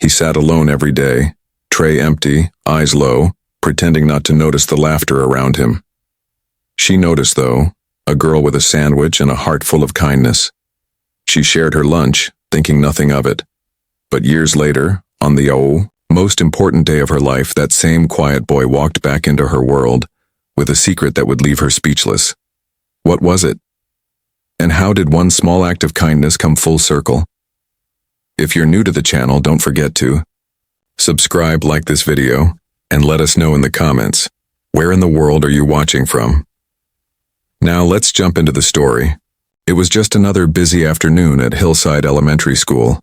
He sat alone every day, tray empty, eyes low, pretending not to notice the laughter around him. She noticed, though, a girl with a sandwich and a heart full of kindness. She shared her lunch, thinking nothing of it. But years later, on the most important day of her life, that same quiet boy walked back into her world with a secret that would leave her speechless. What was it? And how did one small act of kindness come full circle? If you're new to the channel, don't forget to subscribe, like this video, and let us know in the comments, where in the world are you watching from? Now let's jump into the story. It was just another busy afternoon at Hillside Elementary School.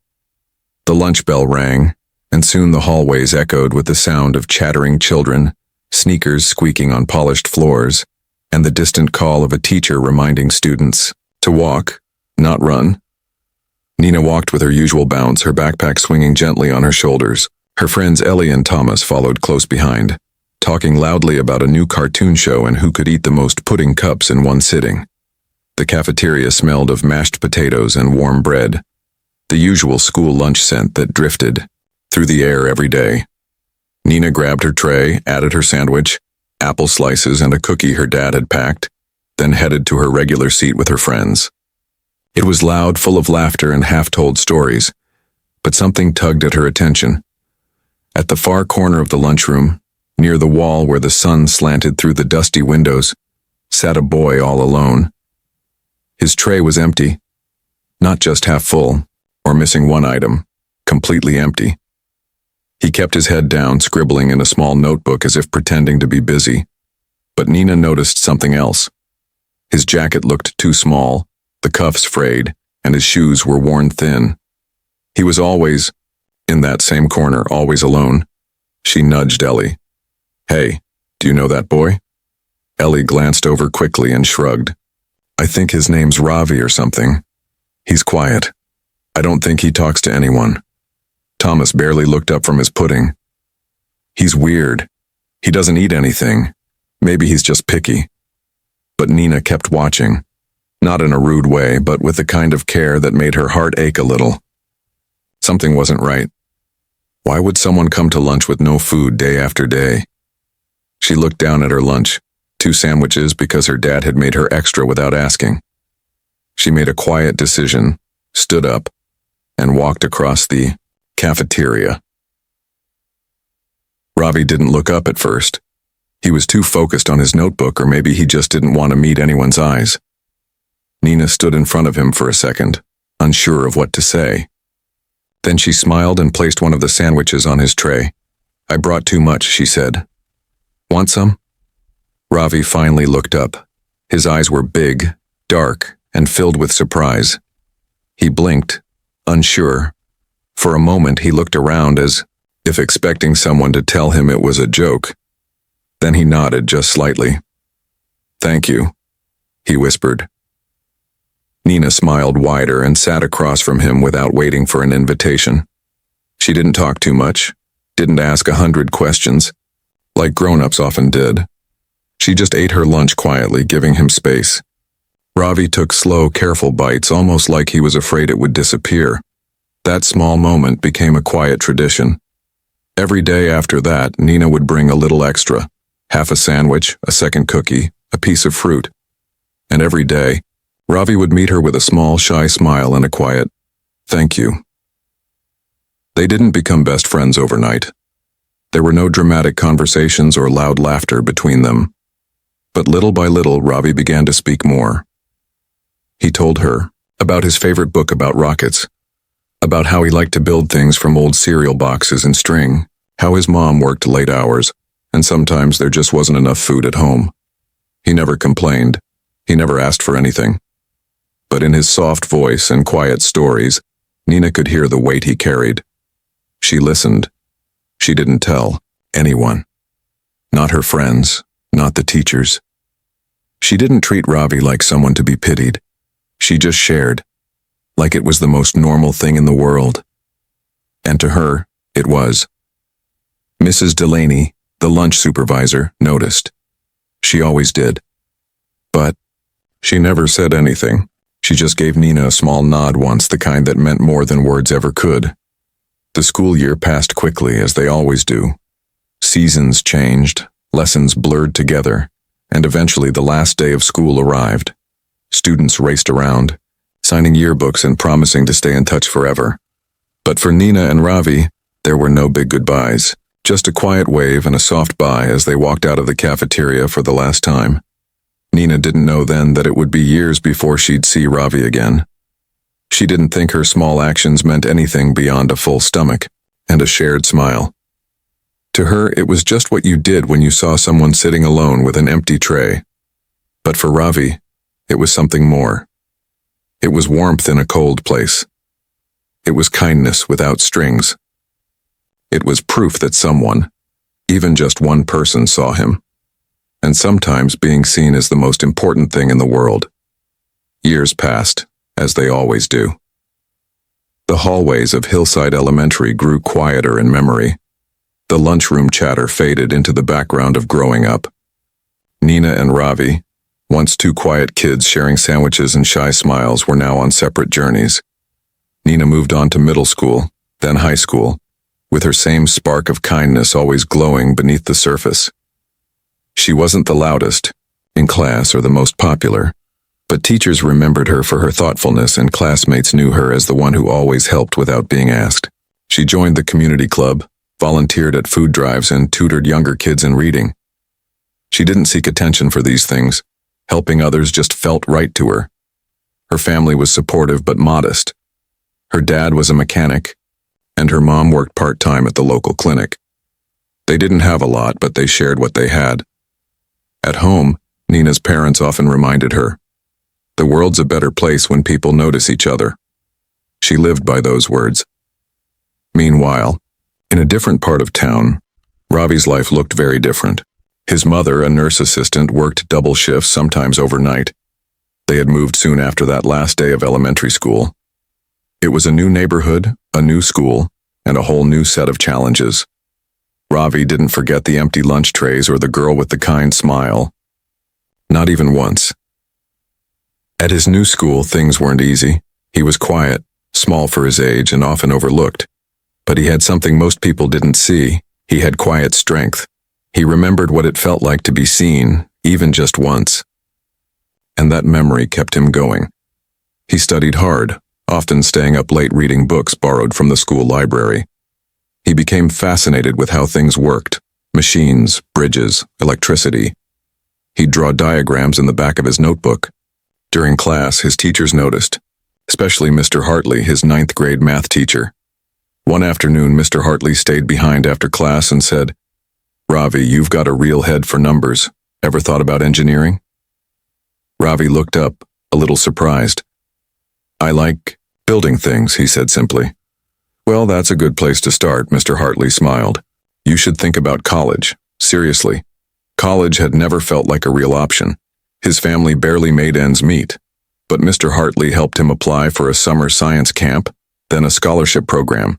The lunch bell rang, and soon the hallways echoed with the sound of chattering children, sneakers squeaking on polished floors, and the distant call of a teacher reminding students to walk, not run. Nina walked with her usual bounce, her backpack swinging gently on her shoulders. Her friends Ellie and Thomas followed close behind, talking loudly about a new cartoon show and who could eat the most pudding cups in one sitting. The cafeteria smelled of mashed potatoes and warm bread, the usual school lunch scent that drifted through the air every day. Nina grabbed her tray, added her sandwich, apple slices, and a cookie her dad had packed, then headed to her regular seat with her friends. It was loud, full of laughter and half-told stories, but something tugged at her attention. At the far corner of the lunchroom, near the wall where the sun slanted through the dusty windows, sat a boy all alone. His tray was empty, not just half full, or missing one item, completely empty. He kept his head down, scribbling in a small notebook as if pretending to be busy. But Nina noticed something else. His jacket looked too small, the cuffs frayed, and his shoes were worn thin. He was always in that same corner, always alone. She nudged Ellie. "Hey, do you know that boy?" Ellie glanced over quickly and shrugged. "I think his name's Ravi or something. He's quiet. I don't think he talks to anyone." Thomas barely looked up from his pudding. "He's weird. He doesn't eat anything. Maybe he's just picky." But Nina kept watching, not in a rude way, but with the kind of care that made her heart ache a little. Something wasn't right. Why would someone come to lunch with no food day after day? She looked down at her lunch, 2 sandwiches because her dad had made her extra without asking. She made a quiet decision, stood up, and walked across the cafeteria. Ravi didn't look up at first. He was too focused on his notebook, or maybe he just didn't want to meet anyone's eyes. Nina stood in front of him for a second, unsure of what to say. Then she smiled and placed one of the sandwiches on his tray. "I brought too much," she said. "Want some?" Ravi finally looked up. His eyes were big, dark, and filled with surprise. He blinked, unsure. For a moment he looked around as if expecting someone to tell him it was a joke. Then he nodded just slightly. "Thank you," he whispered. Nina smiled wider and sat across from him without waiting for an invitation. She didn't talk too much, didn't ask 100 questions, like grown-ups often did. She just ate her lunch quietly, giving him space. Ravi took slow, careful bites, almost like he was afraid it would disappear. That small moment became a quiet tradition. Every day after that, Nina would bring a little extra, half a sandwich, a second cookie, a piece of fruit. And every day, Ravi would meet her with a small, shy smile and a quiet, "Thank you." They didn't become best friends overnight. There were no dramatic conversations or loud laughter between them. But little by little, Ravi began to speak more. He told her about his favorite book about rockets, about how he liked to build things from old cereal boxes and string, how his mom worked late hours, and sometimes there just wasn't enough food at home. He never complained. He never asked for anything. But in his soft voice and quiet stories, Nina could hear the weight he carried. She listened. She didn't tell anyone. Not her friends, not the teachers. She didn't treat Ravi like someone to be pitied. She just shared, like it was the most normal thing in the world. And to her, it was. Mrs. Delaney, the lunch supervisor, noticed. She always did. But she never said anything. She just gave Nina a small nod once, the kind that meant more than words ever could. The school year passed quickly, as they always do. Seasons changed, lessons blurred together, and eventually the last day of school arrived. Students raced around, signing yearbooks and promising to stay in touch forever. But for Nina and Ravi, there were no big goodbyes, just a quiet wave and a soft bye as they walked out of the cafeteria for the last time. Nina didn't know then that it would be years before she'd see Ravi again. She didn't think her small actions meant anything beyond a full stomach and a shared smile. To her, it was just what you did when you saw someone sitting alone with an empty tray. But for Ravi, it was something more. It was warmth in a cold place. It was kindness without strings. It was proof that someone, even just one person, saw him. And sometimes being seen is the most important thing in the world. Years passed, as they always do. The hallways of Hillside Elementary grew quieter in memory. The lunchroom chatter faded into the background of growing up. Nina and Ravi, once two quiet kids sharing sandwiches and shy smiles, were now on separate journeys. Nina moved on to middle school, then high school, with her same spark of kindness always glowing beneath the surface. She wasn't the loudest in class or the most popular, but teachers remembered her for her thoughtfulness and classmates knew her as the one who always helped without being asked. She joined the community club, volunteered at food drives, and tutored younger kids in reading. She didn't seek attention for these things. Helping others just felt right to her. Her family was supportive but modest. Her dad was a mechanic, and her mom worked part-time at the local clinic. They didn't have a lot, but they shared what they had. At home, Nina's parents often reminded her, "The world's a better place when people notice each other." She lived by those words. Meanwhile, in a different part of town, Ravi's life looked very different. His mother, a nurse assistant, worked double shifts, sometimes overnight. They had moved soon after that last day of elementary school. It was a new neighborhood, a new school, and a whole new set of challenges. Ravi didn't forget the empty lunch trays or the girl with the kind smile. Not even once. At his new school, things weren't easy. He was quiet, small for his age, and often overlooked. But he had something most people didn't see. He had quiet strength. He remembered what it felt like to be seen, even just once. And that memory kept him going. He studied hard, often staying up late reading books borrowed from the school library. He became fascinated with how things worked: machines, bridges, electricity. He'd draw diagrams in the back of his notebook. During class, his teachers noticed, especially Mr. Hartley, his 9th grade math teacher. One afternoon, Mr. Hartley stayed behind after class and said, "Ravi, you've got a real head for numbers. Ever thought about engineering?" Ravi looked up, a little surprised. "I like building things," he said simply. "Well, that's a good place to start," Mr. Hartley smiled. "You should think about college. Seriously." College had never felt like a real option. His family barely made ends meet. But Mr. Hartley helped him apply for a summer science camp, then a scholarship program.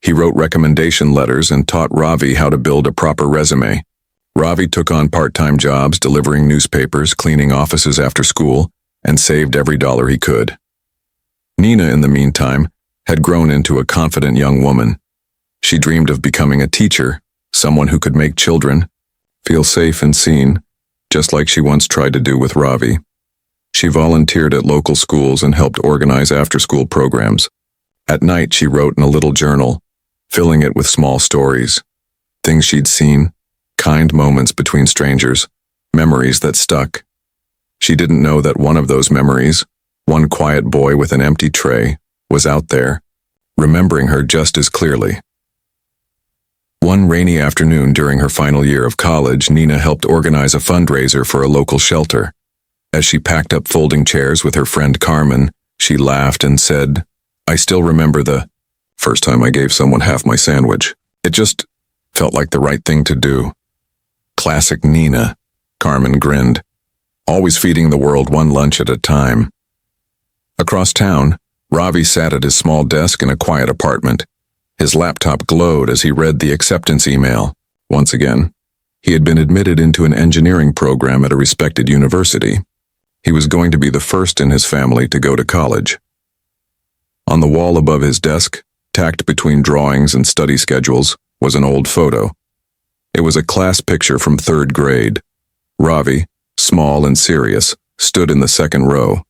He wrote recommendation letters and taught Ravi how to build a proper resume. Ravi took on part-time jobs, delivering newspapers, cleaning offices after school, and saved every dollar he could. Nina, in the meantime, had grown into a confident young woman. She dreamed of becoming a teacher, someone who could make children feel safe and seen, just like she once tried to do with Ravi. She volunteered at local schools and helped organize after-school programs. At night, she wrote in a little journal, filling it with small stories, things she'd seen, kind moments between strangers, memories that stuck. She didn't know that one of those memories, one quiet boy with an empty tray, was out there, remembering her just as clearly. One rainy afternoon during her final year of college, Nina helped organize a fundraiser for a local shelter. As she packed up folding chairs with her friend Carmen, she laughed and said, "I still remember the first time I gave someone half my sandwich. It just felt like the right thing to do." Classic Nina, Carmen grinned, always feeding the world one lunch at a time. Across town, Ravi sat at his small desk in a quiet apartment. His laptop glowed as he read the acceptance email. Once again, he had been admitted into an engineering program at a respected university. He was going to be the first in his family to go to college. On the wall above his desk, Tacked between drawings and study schedules was an old photo. It was a class picture from third grade. Ravi, small and serious, stood in the second row.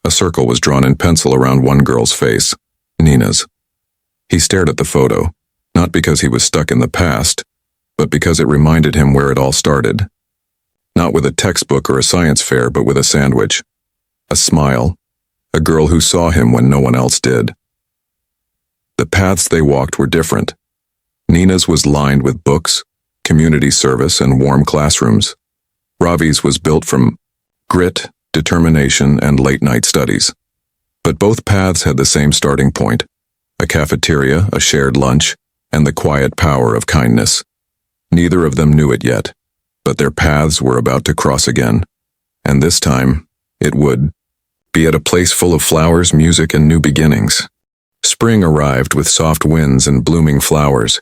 A circle was drawn in pencil around one girl's face, Nina's. He stared at the photo, not because he was stuck in the past, but because it reminded him where it all started. Not with a textbook or a science fair, but with a sandwich. A smile. A girl who saw him when no one else did. The paths they walked were different. Nina's was lined with books, community service, and warm classrooms. Ravi's was built from grit, determination, and late-night studies. But both paths had the same starting point: a cafeteria, a shared lunch, and the quiet power of kindness. Neither of them knew it yet, but their paths were about to cross again. And this time, it would be at a place full of flowers, music, and new beginnings. Spring arrived with soft winds and blooming flowers.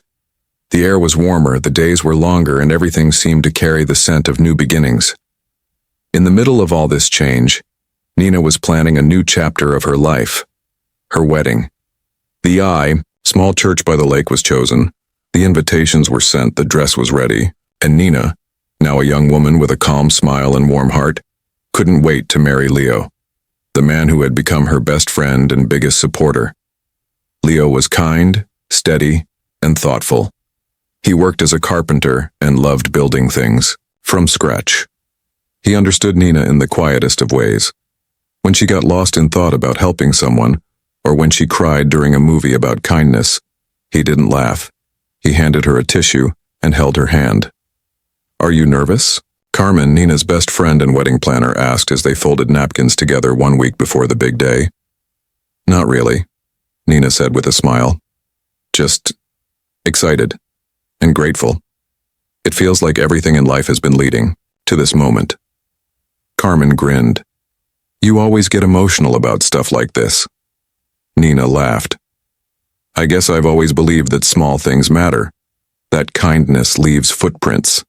The air was warmer, the days were longer, and everything seemed to carry the scent of new beginnings. In the middle of all this change, Nina was planning a new chapter of her life: her wedding. The small church by the lake was chosen. The invitations were sent, the dress was ready, and Nina, now a young woman with a calm smile and warm heart, couldn't wait to marry Leo, the man who had become her best friend and biggest supporter. Leo was kind, steady, and thoughtful. He worked as a carpenter and loved building things from scratch. He understood Nina in the quietest of ways. When she got lost in thought about helping someone, or when she cried during a movie about kindness, he didn't laugh. He handed her a tissue and held her hand. "Are you nervous?" Carmen, Nina's best friend and wedding planner, asked as they folded napkins together 1 week before the big day. "Not really," Nina said with a smile. "Just excited and grateful. It feels like everything in life has been leading to this moment." Carmen grinned. "You always get emotional about stuff like this." Nina laughed. "I guess I've always believed that small things matter, that kindness leaves footprints."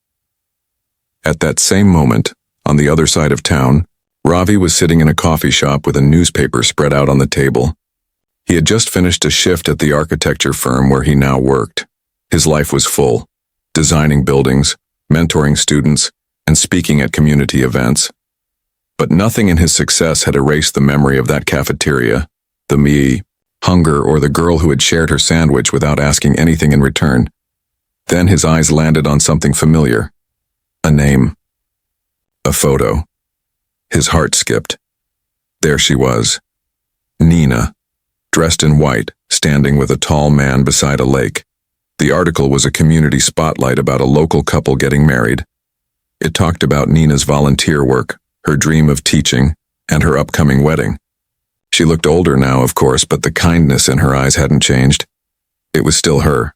At that same moment, on the other side of town, Ravi was sitting in a coffee shop with a newspaper spread out on the table. He had just finished a shift at the architecture firm where he now worked. His life was full, designing buildings, mentoring students, and speaking at community events. But nothing in his success had erased the memory of that cafeteria, the hunger, or the girl who had shared her sandwich without asking anything in return. Then his eyes landed on something familiar. A name. A photo. His heart skipped. There she was. Nina, dressed in white, standing with a tall man beside a lake. The article was a community spotlight about a local couple getting married. It talked about Nina's volunteer work, her dream of teaching, and her upcoming wedding. She looked older now, of course, but the kindness in her eyes hadn't changed. It was still her.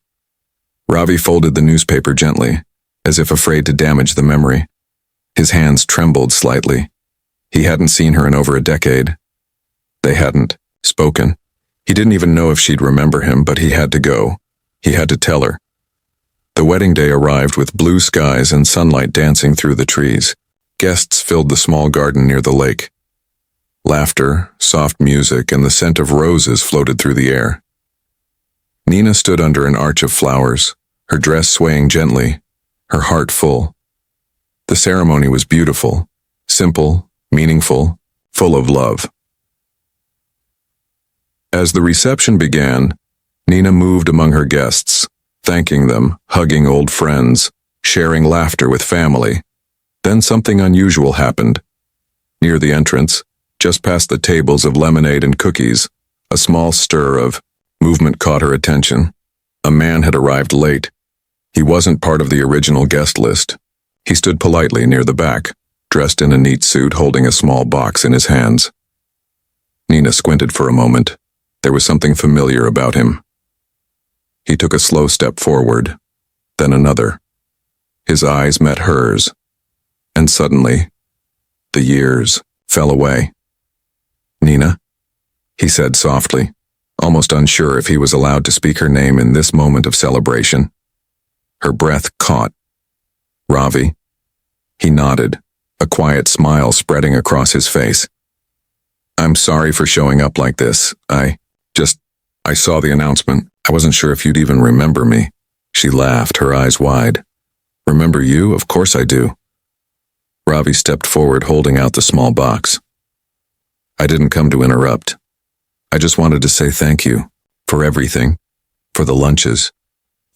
Ravi folded the newspaper gently, as if afraid to damage the memory. His hands trembled slightly. He hadn't seen her in over a decade. They hadn't spoken. He didn't even know if she'd remember him, but he had to go. He had to tell her. The wedding day arrived with blue skies and sunlight dancing through the trees. Guests filled the small garden near the lake. Laughter, soft music, and the scent of roses floated through the air. Nina stood under an arch of flowers, her dress swaying gently, her heart full. The ceremony was beautiful, simple, meaningful, full of love. As the reception began, Nina moved among her guests, thanking them, hugging old friends, sharing laughter with family. Then something unusual happened. Near the entrance, just past the tables of lemonade and cookies, a small stir of movement caught her attention. A man had arrived late. He wasn't part of the original guest list. He stood politely near the back, dressed in a neat suit, holding a small box in his hands. Nina squinted for a moment. There was something familiar about him. He took a slow step forward, then another. His eyes met hers, and suddenly, the years fell away. "Nina," he said softly, almost unsure if he was allowed to speak her name in this moment of celebration. Her breath caught. "Ravi?" He nodded, a quiet smile spreading across his face. "I'm sorry for showing up like this. I saw the announcement. I wasn't sure if you'd even remember me. She laughed, her eyes wide. Remember you? Of course I do. Ravi stepped forward, holding out the small box. I didn't come to interrupt. I just wanted to say thank you for everything, for the lunches,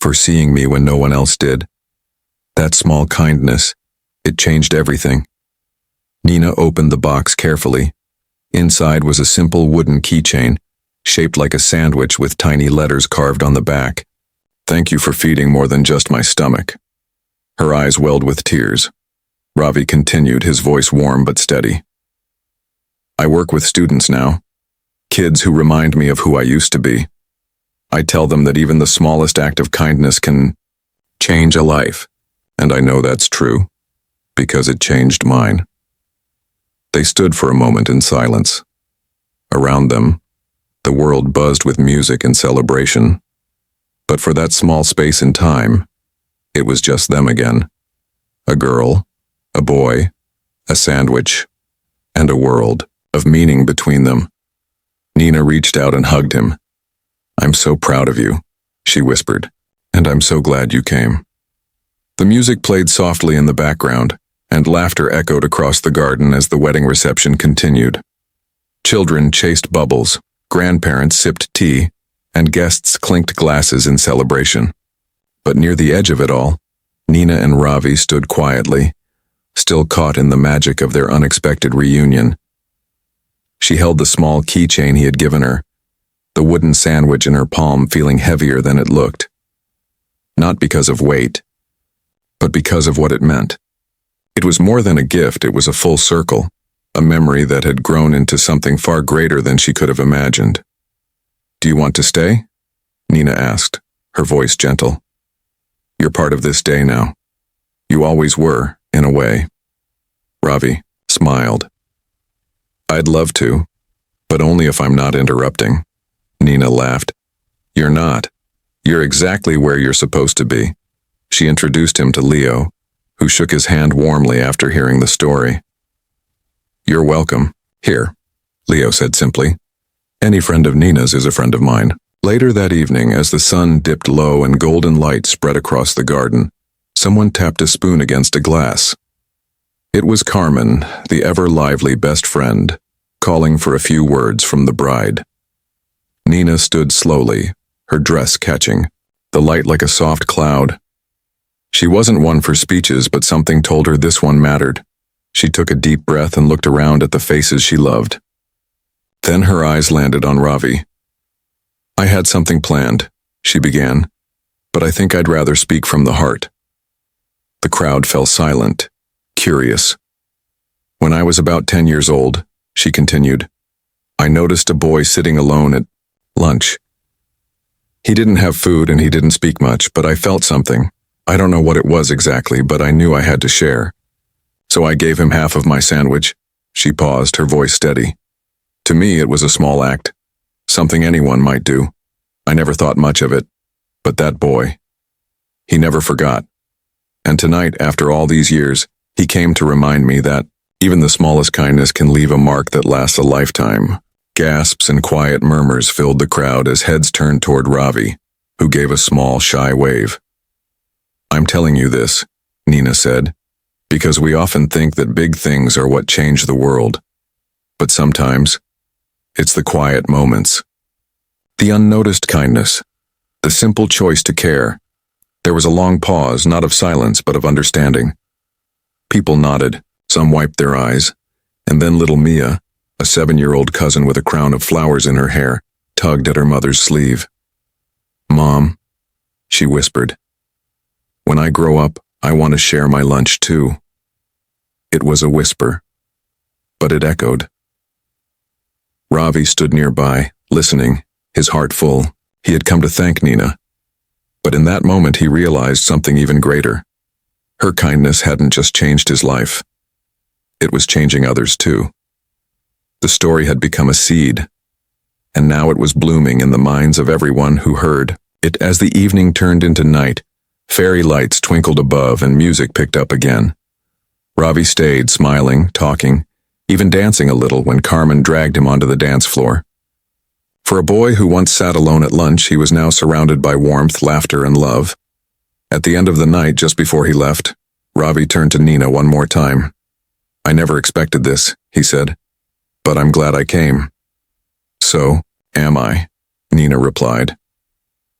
for seeing me when no one else did. That small kindness, it changed everything. Nina opened the box carefully. Inside was a simple wooden keychain, shaped like a sandwich with tiny letters carved on the back. Thank you for feeding more than just my stomach. Her eyes welled with tears. Ravi continued, his voice warm but steady. I work with students now, kids who remind me of who I used to be. I tell them that even the smallest act of kindness can change a life, and I know that's true, because it changed mine. They stood for a moment in silence. Around them, the world buzzed with music and celebration, but for that small space in time, it was just them again. A girl, a boy, a sandwich, and a world of meaning between them. Nina reached out and hugged him. I'm so proud of you, she whispered, and I'm so glad you came. The music played softly in the background, and laughter echoed across the garden as the wedding reception continued. Children chased bubbles, grandparents sipped tea, and guests clinked glasses in celebration. But near the edge of it all, Nina and Ravi stood quietly, still caught in the magic of their unexpected reunion. She held the small keychain he had given her, the wooden sandwich in her palm feeling heavier than it looked. Not because of weight, but because of what it meant. It was more than a gift, it was a full circle, a memory that had grown into something far greater than she could have imagined. Do you want to stay? Nina asked, her voice gentle. You're part of this day now. You always were, in a way. Ravi smiled. I'd love to, but only if I'm not interrupting. Nina laughed. You're not. You're exactly where you're supposed to be. She introduced him to Leo, who shook his hand warmly after hearing the story. You're welcome. Here, Leo said simply. Any friend of Nina's is a friend of mine. Later that evening, as the sun dipped low and golden light spread across the garden, someone tapped a spoon against a glass. It was Carmen, the ever-lively best friend, calling for a few words from the bride. Nina stood slowly, her dress catching, the light like a soft cloud. She wasn't one for speeches, but something told her this one mattered. She took a deep breath and looked around at the faces she loved. Then her eyes landed on Ravi. I had something planned, she began, but I think I'd rather speak from the heart. The crowd fell silent, curious. When I was about 10 years old, she continued, I noticed a boy sitting alone at lunch. He didn't have food and he didn't speak much, but I felt something. I don't know what it was exactly, but I knew I had to share. So I gave him half of my sandwich. She paused, her voice steady. To me, it was a small act, something anyone might do. I never thought much of it, but that boy, he never forgot. And tonight, after all these years, he came to remind me that even the smallest kindness can leave a mark that lasts a lifetime. Gasps and quiet murmurs filled the crowd as heads turned toward Ravi, who gave a small, shy wave. I'm telling you this, Nina said, because we often think that big things are what change the world. But sometimes, it's the quiet moments. The unnoticed kindness. The simple choice to care. There was a long pause, not of silence, but of understanding. People nodded, some wiped their eyes, and then little Mia, a 7-year-old cousin with a crown of flowers in her hair, tugged at her mother's sleeve. Mom, she whispered, when I grow up, I want to share my lunch too. It was a whisper, but it echoed. Ravi stood nearby, listening, his heart full. He had come to thank Nina. But in that moment he realized something even greater. Her kindness hadn't just changed his life. It was changing others too. The story had become a seed, and now it was blooming in the minds of everyone who heard it. As the evening turned into night, fairy lights twinkled above and music picked up again. Ravi stayed, smiling, talking, even dancing a little when Carmen dragged him onto the dance floor. For a boy who once sat alone at lunch, he was now surrounded by warmth, laughter, and love. At the end of the night, just before he left, Ravi turned to Nina one more time. "I never expected this," he said, "but I'm glad I came." "So, am I," Nina replied.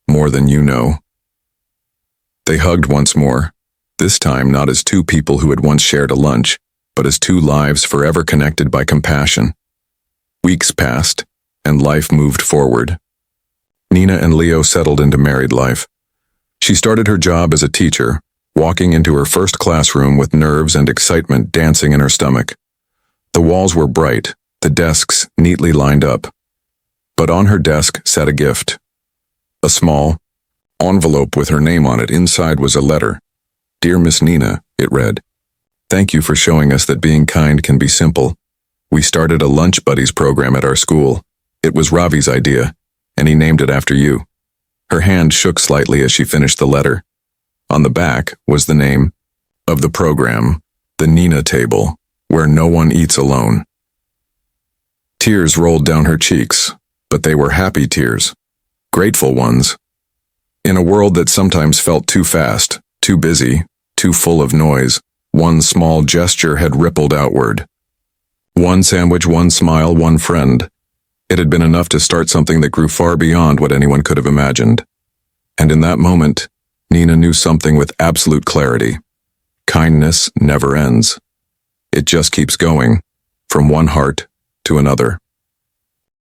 "More than you know." They hugged once more, this time not as two people who had once shared a lunch, but as two lives forever connected by compassion. Weeks passed, and life moved forward. Nina and Leo settled into married life. She started her job as a teacher, walking into her first classroom with nerves and excitement dancing in her stomach. The walls were bright, the desks neatly lined up. But on her desk sat a gift. A small envelope with her name on it. Inside was a letter. "Dear Miss Nina," it read. "Thank you for showing us that being kind can be simple. We started a lunch buddies program at our school. It was Ravi's idea, and he named it after you." Her hand shook slightly as she finished the letter. On the back was the name of the program, the Nina Table, where no one eats alone. Tears rolled down her cheeks, but they were happy tears, grateful ones. In a world that sometimes felt too fast, too busy, too full of noise, one small gesture had rippled outward. One sandwich, one smile, one friend. It had been enough to start something that grew far beyond what anyone could have imagined. And in that moment, Nina knew something with absolute clarity. Kindness never ends. It just keeps going, from one heart to another.